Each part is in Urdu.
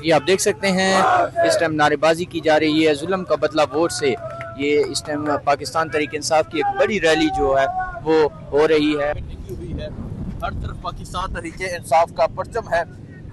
یہ آپ دیکھ سکتے ہیں اس ٹائم نعرے بازی کی جا رہی ہے ظلم کا بدلہ ووٹ سے. یہ اس ٹائم پاکستان تحریک انصاف کی ایک بڑی ریلی جو ہے وہ ہو رہی ہے. ہر طرف پاکستان تحریک انصاف کا پرچم ہے,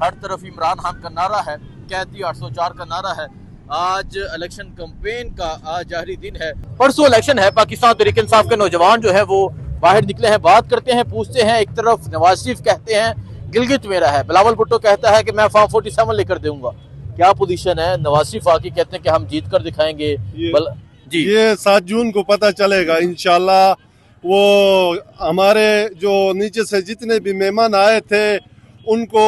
ہر طرف عمران خان کا نعرہ ہے, قیدی 804 کا نعرہ ہے. آج الیکشن کمپین کا آج آخری دن ہے, پرسوں الیکشن ہے. پاکستان تحریک انصاف کے نوجوان جو ہے وہ باہر نکلے ہیں, بات کرتے ہیں, پوچھتے ہیں. ایک طرف نواز شریف کہتے ہیں گلگت میرا ہے, بلاول بھٹو کہتا ہے کہ میں فارم 47 لے کر دوں گا. کیا پوزیشن ہے؟ نواز شریف آ کے کہتے ہیں کہ ہم جیت کر دکھائیں گے. جی یہ 7 جون کو پتہ چلے گا انشاءاللہ. وہ ہمارے جو نیچے سے جتنے بھی مہمان آئے تھے ان کو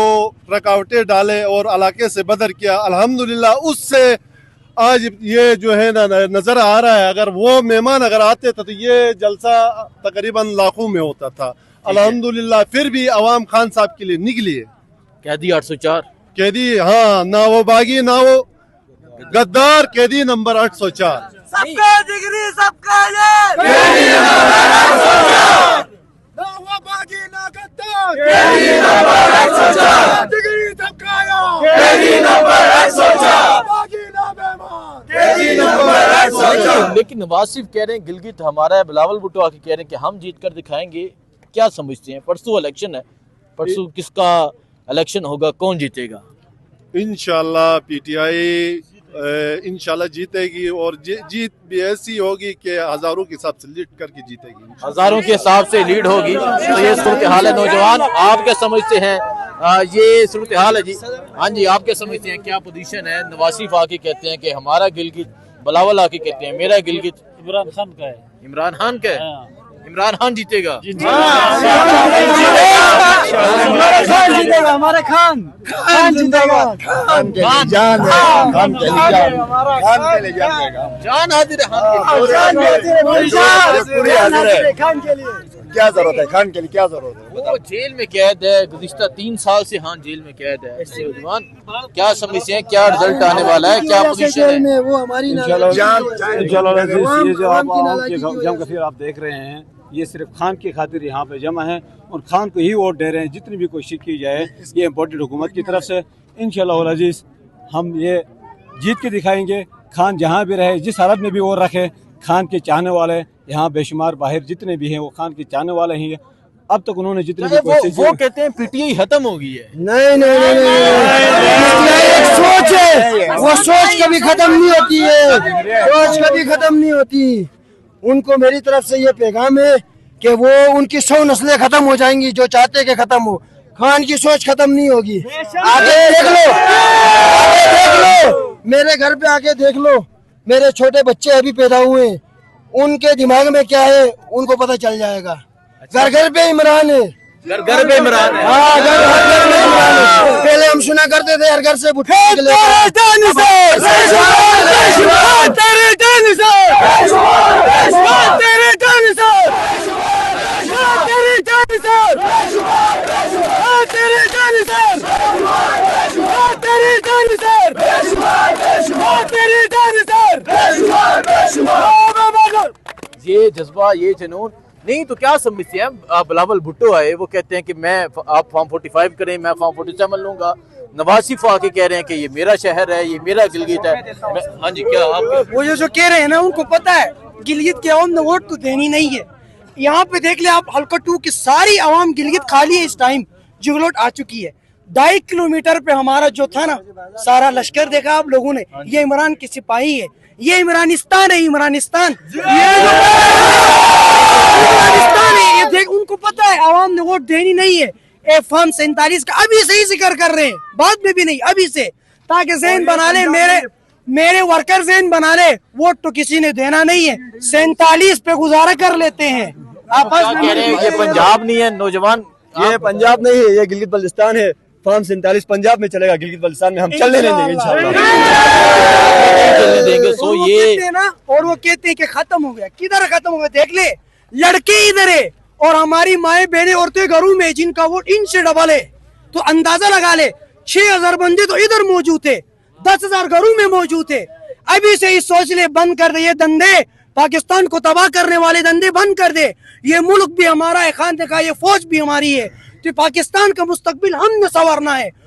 رکاوٹیں ڈالے اور علاقے سے بدر کیا. الحمدللہ اس سے آج یہ جو ہے نا نظر آ رہا ہے. اگر وہ مہمان اگر آتے تھے تو یہ جلسہ تقریباً لاکھوں میں ہوتا تھا. الحمدللہ پھر بھی عوام خان صاحب کے لیے نکلی ہے. قیدی 804 قیدی, ہاں, نہ وہ باغی نہ وہ غدار, قیدی نمبر 804. سب کا جگری سب کا یہ قیدی نمبر 804. نہ وہ باغی نہ غدار قیدی نمبر 804. جگری سب کا یہ قیدی نمبر 804. باغی نہ بیمان قیدی نمبر 804. لیکن نواز شریف کہہ رہے ہیں گلگت ہمارا ہے, بلاول بھٹو آ کے کہہ رہے ہیں کہ ہم جیت کر دکھائیں گے. کیا سمجھتے ہیں؟ پرسوں الیکشن ہے, پرسوں کس کا الیکشن ہوگا, کون جیتے گا؟ انشاءاللہ پی ٹی آئی انشاءاللہ جیتے گی, اور جیت بھی ایسی ہوگی کہ ہزاروں کے حساب سے لیڈ کر کے جیتے گی. ہزاروں کے حساب سے لیڈ ہوگی. تو یہ صورتحال ہے. نوجوان آپ کیا سمجھتے ہیں؟ یہ صورتحال ہے جی. ہاں جی, آپ کیا سمجھتے ہیں, کیا پوزیشن ہے؟ نواز شریف آ کے کہتے ہیں کہ ہمارا گلگت, بلاول آ کے کہتے ہیں میرا گلگت. عمران خان کا ہے. عمران خان کا ہے. عمران خان جیتے گا. ہمارا خان جیتے گا. جان جان حاضر خان کے لیے کیا ضرورت ہے, خان کے لیے کیا ضرورت ہے؟ وہ جیل میں قید ہے, گزشتہ 3 سال سے ہاں جیل میں قید ہے. نوجوان کیا سمجھتے ہیں, کیا رزلٹ آنے والا ہے, کیا پوزیشن ہے؟ وہ ہماری یہ جو آپ جم کثیر آپ دیکھ رہے ہیں, یہ صرف خان کی خاطر یہاں پہ جمع ہیں اور خان کو ہی ووٹ دے رہے ہیں. جتنی بھی کوشش کی جائے یہ امپورٹنٹ حکومت کی طرف سے انشاءاللہ العزیز ہم یہ جیت کے دکھائیں گے. خان جہاں بھی رہے, جس حالت میں بھی وہ رکھے, خان کے چاہنے والے یہاں بے شمار باہر جتنے بھی ہیں وہ خان کے چاہنے والے ہیں. اب تک انہوں نے جتنے بھی کوشش وہ کہتے ہیں پی ٹی آئی ختم ہو گئی ہے. نہیں, ایک سوچ ہے, وہ سوچ کبھی ختم نہیں ہوتی ہے, سوچ کبھی ختم نہیں ہوتی. ان کو میری طرف سے یہ پیغام ہے کہ وہ ان کی 100 نسلیں ختم ہو جائیں گی جو چاہتے کہ ختم ہو. خان کی سوچ ختم نہیں ہوگی. آگے دیکھ لو, میرے گھر پہ آگے دیکھ لو, میرے چھوٹے بچے ابھی پیدا ہوئے ہیں, ان کے دماغ میں کیا ہے ان کو پتہ چل جائے گا. گھر گھر پہ عمران ہے, گھر پہ عمران ہے. ہاں, گھر میں عمران ہے. پہلے ہم سنا کرتے تھے ہر گھر سے یہ جذبہ, یہ جنون نہیں تو کیا سمجھتے ہیں؟ بلاول بھٹو آئے, وہ کہتے ہیں کہ میں آپ فارم 45 کریں, میں فارم 47 لوں گا. نواز شریف آ کے کہہ رہے ہیں کہ یہ میرا شہر ہے, یہ میرا گلگت ہے. ہاں جی, کیا آپ وہ جو کہہ رہے ہیں نا ان کو پتہ ہے گلگت کے عوام نے ووٹ تو دینی نہیں ہے. یہاں پہ دیکھ لیں آپ, حلقہ 2 کی ساری عوام گلگت خالی ہے. اس ٹائم جگلوٹ آ چکی ہے. 2.5 کلومیٹر پہ ہمارا جو تھا نا سارا لشکر دیکھا آپ لوگوں نے, یہ عمران کی سپاہی ہے. یہ عمرانستان ہے, عمرانستان ہے. یہ دیکھ, ان کو پتہ ہے عوام نے ووٹ دینی نہیں ہے. فارم 47 کا ابھی سے ہی ذکر کر رہے ہیں, بعد میں بھی نہیں, ابھی سے, تاکہ ذہن بنا لے, میرے ورکر ذہن بنا لے, ووٹ تو کسی نے دینا نہیں ہے. 47 پہ گزارا کر لیتے ہیں. آپ کہہ رہے ہیں یہ پنجاب نہیں ہے. نوجوان, یہ پنجاب نہیں ہے, یہ گلگت بلتستان ہے. فارم 47 پنجاب میں چلے گا, گلگت بلتستان میں ہم چلنے نہیں دیں گے انشاءاللہ. اور وہ کہتے ہیں کہ ختم ہو گیا. کدھر ختم ہو گیا؟ دیکھ لے, لڑکے ادھر ہے اور ہماری مائیں بہنیں عورتیں گھروں میں جن کا ووٹ ان سے ڈبل ہے. تو اندازہ لگا لے, 6000 بندے تو ادھر موجود تھے, 10,000 گھروں میں موجود تھے. ابھی سے ہی سوچ لے, بند کر دے یہ دندے, پاکستان کو تباہ کرنے والے دندے بند کر دے. یہ ملک بھی ہمارا ہے, خان کا یہ فوج بھی ہماری ہے. تو پاکستان کا مستقبل ہم نے سنوارنا ہے.